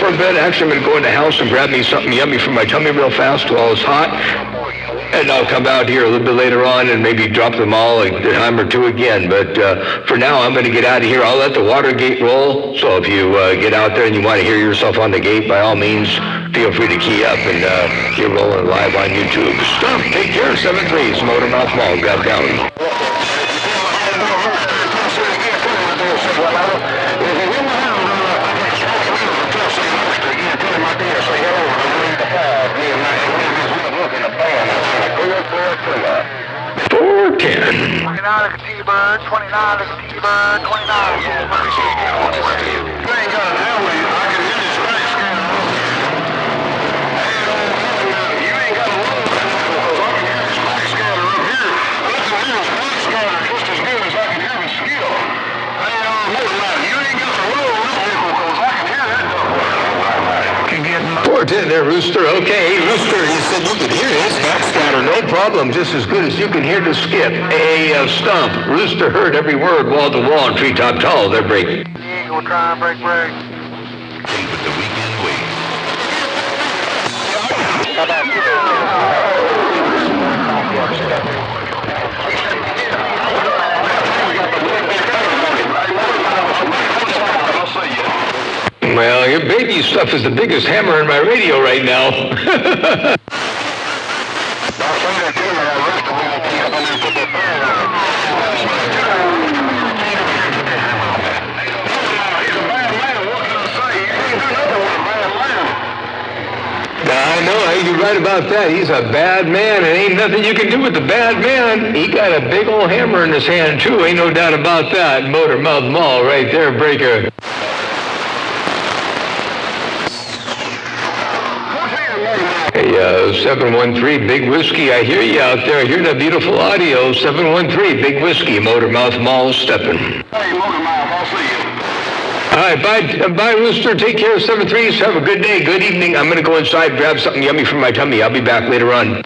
for a bit. Actually, I'm going to go in the house and grab me something yummy for my tummy real fast while it's hot. And I'll come out here a little bit later on and maybe drop them all a time or two again. But for now, I'm going to get out of here. I'll let the water gate roll. So if you get out there and you want to hear yourself on the gate, by all means, feel free to key up. And you're rolling live on YouTube. Stop. Take care. 7-3's Motor Mouth Mall. Got down. T-Bird, 29 is a T-Bird, 29 is a T-Bird. You ain't got an alley, I can hit his back scanner. You ain't got a load, because I can hear his back scanner up here. I can hear his back scanner just as good as I can hear his skill. Hey, you ain't got the load in this vehicle, because I can hear that stuff. Can get 410 there, Rooster. Okay, Rooster, you said you could hear his back scanner. No problem, just as good as you can hear the skip. Stump. Rooster heard every word, wall to wall and treetop tall. They're breaking. Eagle trying to break. Stay with the weekend wave. Well, your baby stuff is the biggest hammer in my radio right now. I know, you're right about that. He's a bad man, and ain't nothing you can do with the bad man. He got a big old hammer in his hand, too. Ain't no doubt about that. Motor Mouth Mall right there, breaker. Hey, 713, Big Whiskey, I hear you out there. I hear that beautiful audio. 713, Big Whiskey, Motor Mouth Mall stepping. Hey, Motor Mouth, I'll see you. All right, bye, Rooster. Take care, 7-3s. Have a good day, good evening. I'm going to go inside, grab something yummy from my tummy. I'll be back later on.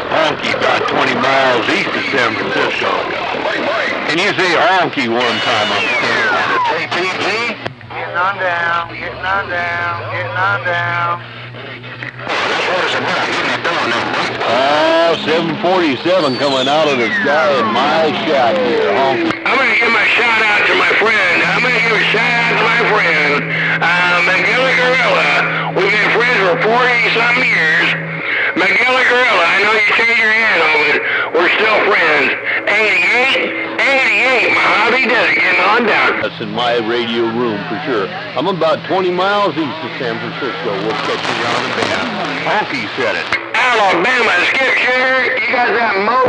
Honky about 20 miles east of San Francisco. Can you say honky one time on the camera? Getting on down. Oh, 747 coming out of the sky in my shot here, honky. I'm going to give my shout out to my friend. McGilly Gorilla. We've been friends for 40-some years. McGilly Gorilla, I know you changed your hand on it. We're still friends. 88, Mojave Desert, getting on down. That's in my radio room for sure. I'm about 20 miles east of San Francisco. We'll catch you around the bend. Honky said it. Alabama skip shooter, you got that mo?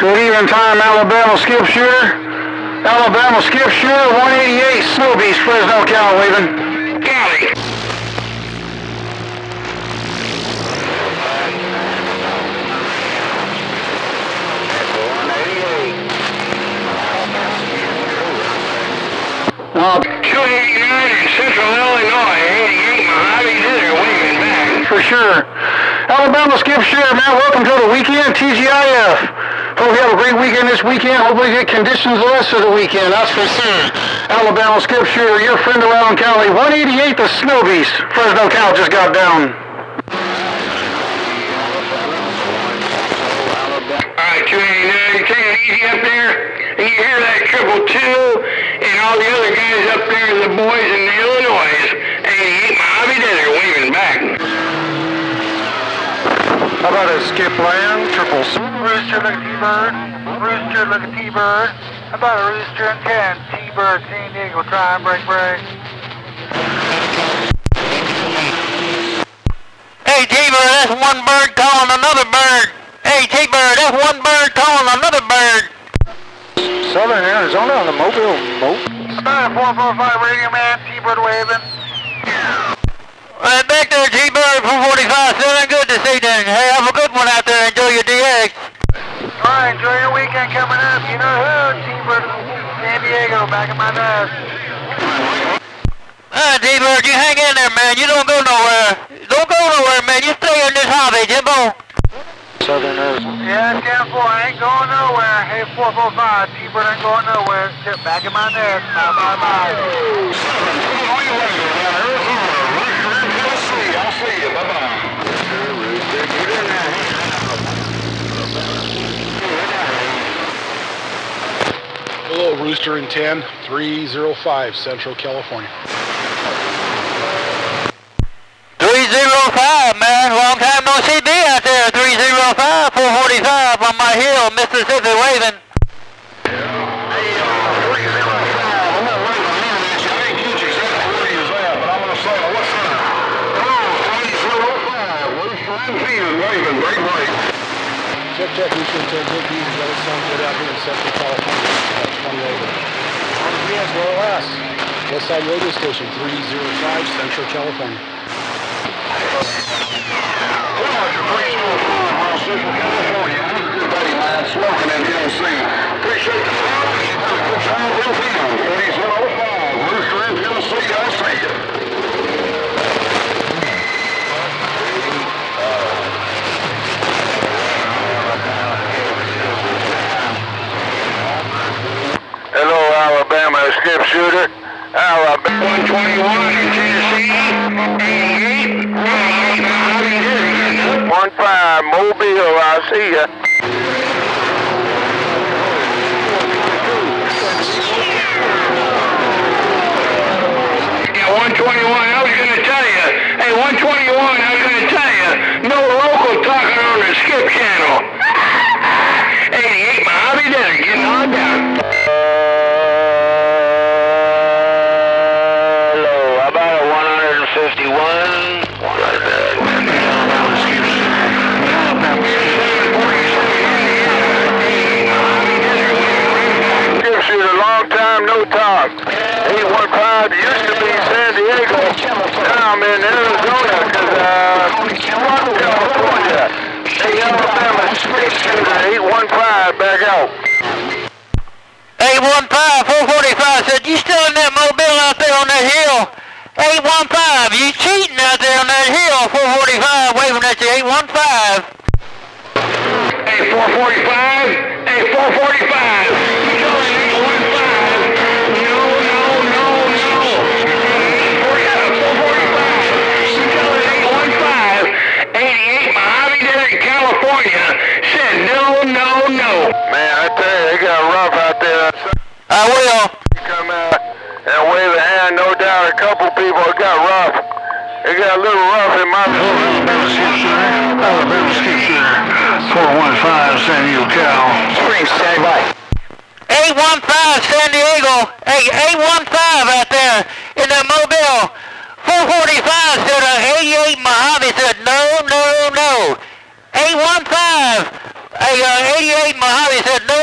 Good evening time, Alabama skip shooter. Alabama skip shooter, 188, Snowbeast, Fresno County, leaving. County. Uh, 289 in Central Illinois, 88 Mojave Desert, waving back. For sure. Alabama skip share, man. Welcome to the weekend, TGIF. Hope you have a great weekend this weekend. Hopefully get conditions the rest of the weekend. That's for sure. Alabama skip share, your friend around Cali. 188, the Snowbeast. Fresno Cal just got down. Alright, 289, take it easy up there. And you hear that 222 and all the other guys up there, the boys in the Illinois. And you hit my hobby desert waving back. How about a skip land? Triple C. Rooster, look at T-Bird. Rooster, look at T-Bird. How about a Rooster and 10? T-Bird, San Diego, try and break. Hey, T-Bird, that's one bird calling another bird. Hey, T-Bird, that's one bird calling another bird. Southern Arizona on the Mobile boat. About a 445 radio man, T-Bird waving. Back there, T-Bird, 445, feeling good this evening. Hey, have a good one out there. Enjoy your DX. Alright, enjoy your weekend coming up. You know who? T-Bird, San Diego, back in my nest. T-Bird, you hang in there, man. You don't go nowhere. Don't go nowhere, man. You stay in this hobby, Jimbo. Southern Arizona. Yeah, 10-4, I ain't going nowhere. Hey, 445, T-Bird ain't going nowhere. Sit back in my nest. Bye. I'll see you. Bye-bye. Hello, Rooster and 10, 305, Central California. 305, man. Long time no see me out there. 305, 445 on my hill, Mississippi waving. Check, Rooster and 10, good beans, that sound good out here in Central California. 20 over. RPS, Royal S, Westside Radio Station, 305, Central California. Central California. Good buddy mine smoking in Tennessee. Appreciate the love. Good time with him. 3705. Rooster in Tennessee. I'll see you. Hello, Alabama skip shooter. Alabama 121 in Tennessee. 15 Mobile. I see ya. Yeah, 121, I was going to tell you. Hey, 121, I was going to tell you. No local talking on the skip channel. 88, my hobby desert, getting on down. Hello, about a 151. Right there. Skip shooter, long time no talk. 815 used to be San Diego. Now I'm in Arizona because California. Hey, Alabama skip shooter, 815 back out. 815, 445 said, you still in that mobile out there on that hill? 815, you cheating out there on that hill? 445 waving at you, 815. Hey, 445. Hey, 445. You going 815. No. 445. You going 815. 88, Mojave Desert, California. Said no. Man, I tell you, it got rough out there. I will. Come out and wave a hand, no doubt. A couple people got rough. It got a little rough in my Alabama skip shooter. 415 San Diego Cal. Spring, stand by. 815 San Diego. Hey, 815 out there in that mobile. 445 said 88 Mojave said no. 815. Hey, 88 Mojave said no.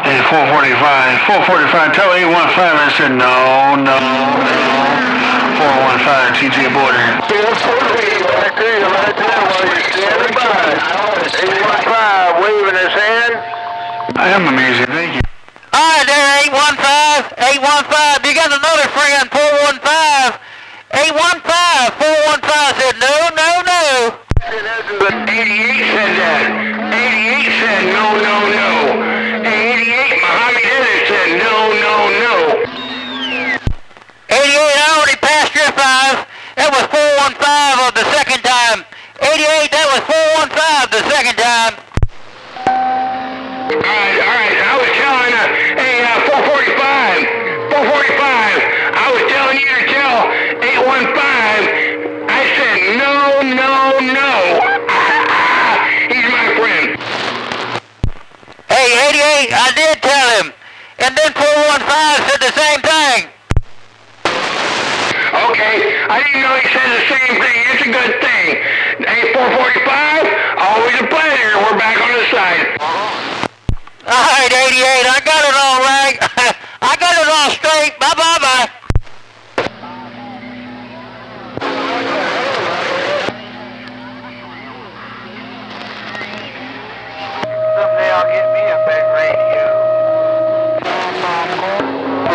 Hey, 445, tell 815 I said no. 415 TJ border. Back to you right there while you're standing by. 815 waving his hand. I am amazing, thank you. Alright there, 815. You got another friend, 415. 815 said no. 88 said that. 88 said no, no, no. 88, Mojave Desert said no, no, no. 88, I already passed your 5. That was 415 of the second time. 88, that was 415 the second time. Alright, I was telling, hey, 445, I was telling you to tell 815, I said no, no, no. He's my friend. Hey, 88, I did tell him. And then 415 said the same thing. Okay, I didn't know he said the same thing. It's a good thing. Hey, 445, always a pleasure. We're back on the side. Alright, 88, I got it all right. I got it all straight. Bye-bye-bye. Someday I'll get me a big radio. I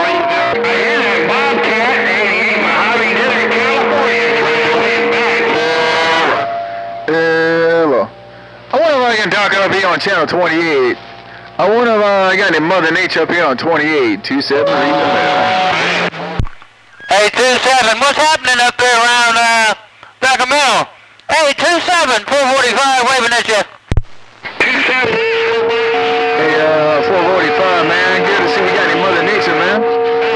hear that Bobcat, 88, Mojave Desert, California, trying to win back. Hello. I wonder if I can talk up here on channel 28. I wonder if I got any Mother Nature up here on 28. 27, read the mail. Hey, 27, what's happening up there around, Sacramento? Hey, 27, 445 waving at you. 27. Hey, 445, man. Good to see we got any Mother Nature, man.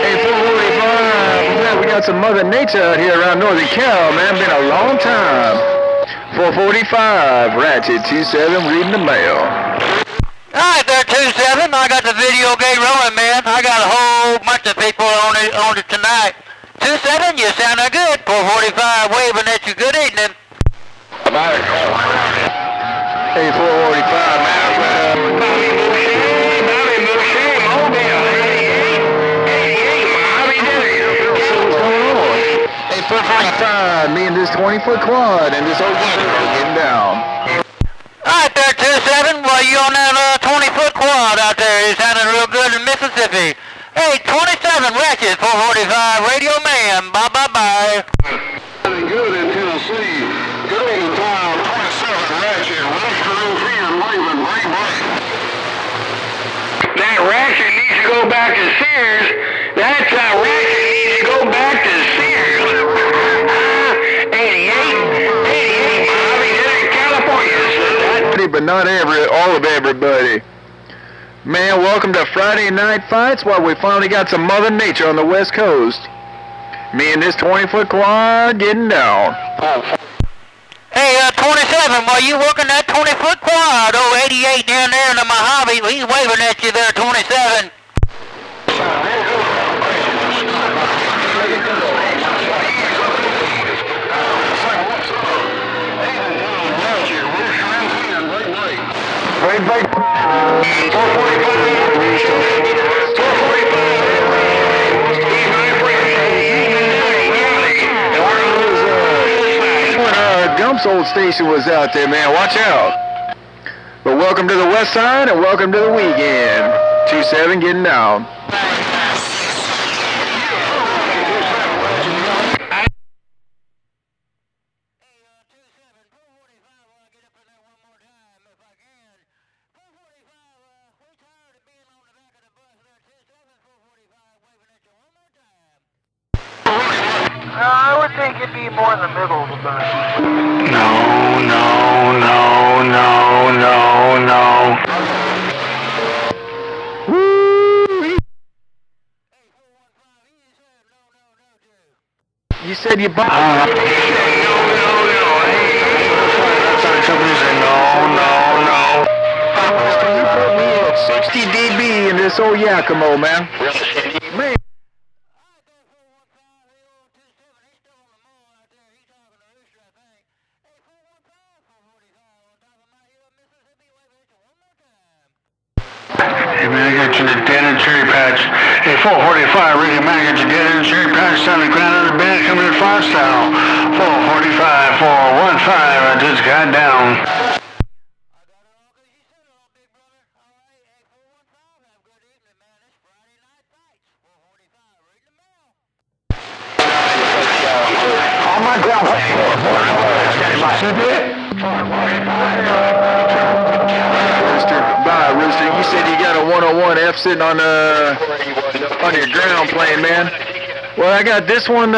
Hey, 445, man, we got some Mother Nature out here around Northern Cal, man. Been a long time. 445, Ratchet, 27, reading the mail. Alright there, 27, I got the video game rolling, man. I got a whole bunch of people on it tonight. 27, you sounding good. 445 waving at you. Good evening. Hey, 445, man. Bobby Boucher, Mobile, 88, Mojave Desert. So what's going on? Hey, 445, me and this 20-foot quad and this old girl getting down. Alright there, 27, well, you on that 20-foot quad out there. You sounding real good in Mississippi. Hey, 27, Ratchet, 445, Radio Man. Bye-bye-bye. Good in Tennessee. Good old time, 27 Ratchet, Western here, leaving, right. That Ratchet needs to go back to Sears. That Ratchet needs to go back to Sears. 88, Mojave Desert, California. But not all of everybody. Man, welcome to Friday Night Fights, while we finally got some Mother Nature on the West Coast. Me and this 20-foot quad getting down. Hey, 27, while you working that 20-foot quad, 88 down there in the Mojave, he's waving at you there, 27. Right. 445. Gump's old station was out there, man. Watch out. But welcome to the West Side and welcome to the weekend. 27 getting down. I would think it'd be more in the middle of the bus. No. You said you bought. No. 60 dB in this old Yakimo, man. Man. Hey man, I got you the dead and cherry patch. Hey, 445, Ricky man, I got you dead and cherry patch on the ground of the band coming in fire style. 445, 415, I just got down. On my ground. lot of F sitting on your ground plane, man. Well, I got this one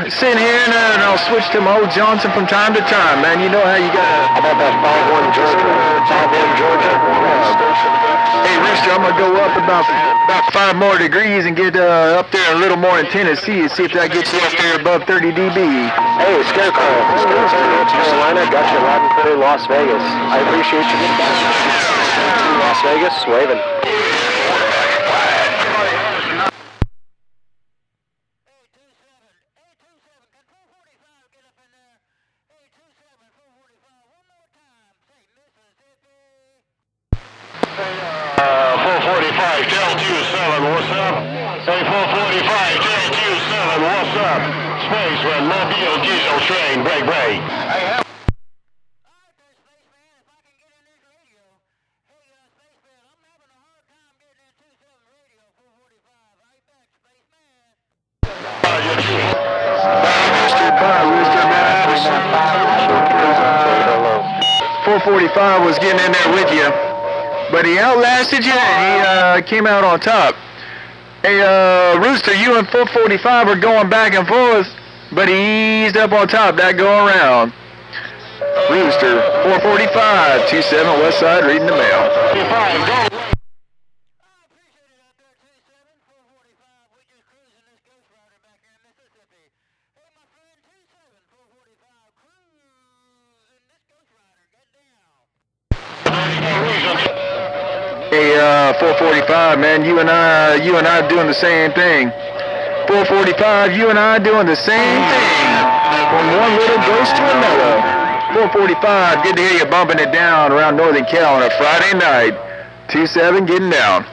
sitting here, and I'll switch to my old Johnson from time to time, man. You know how you got. How about that 5-1 Georgia? 5-1 Georgia? Hey, Rooster, I'm gonna go up about 5 more degrees and get up there a little more in Tennessee and see if that gets you up there above 30 dB. Hey, Scarecrow. North Carolina, got you loud and clear, Las Vegas. I appreciate you getting back. Las Vegas, waving. What's up? Hey, 445, J27, what's up? Space with Mobile Diesel Train, break. Hey, Rooster, 445 was getting in there with you, but he outlasted you and he came out on top. Hey, Rooster, you and 445 are going back and forth, but he eased up on top that go around. Rooster, 445, 27 Westside, reading the mail. Hey, 445, man, you and I doing the same thing. 445, you and I doing the same thing. From one little ghost to another. 445, good to hear you bumping it down around Northern Cal on a Friday night. 27 getting down.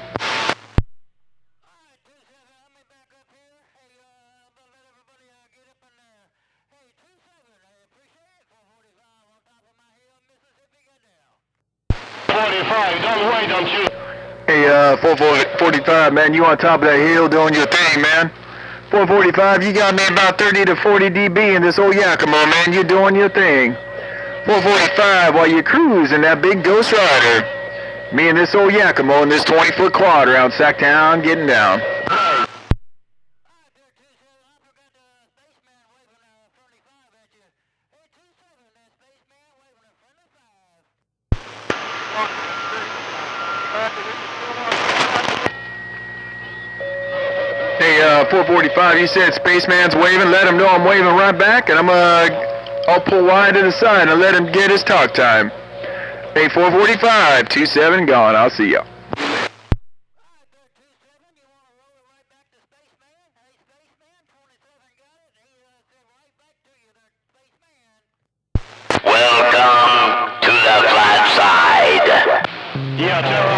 Hey, 445, man, you on top of that hill doing your thing, man. 445, you got me about 30 to 40 dB in this old Yakima, man. You doing your thing. 445, while you're cruising that big Ghost Rider. Me and this old Yakima in this 20-foot quad around Sacktown getting down. Hey, 445, you said Spaceman's waving. Let him know I'm waving right back, and I'll pull wide to the side and let him get his talk time. Hey, 445, 27 gone. I'll see ya. Welcome to the flat side. Yeah,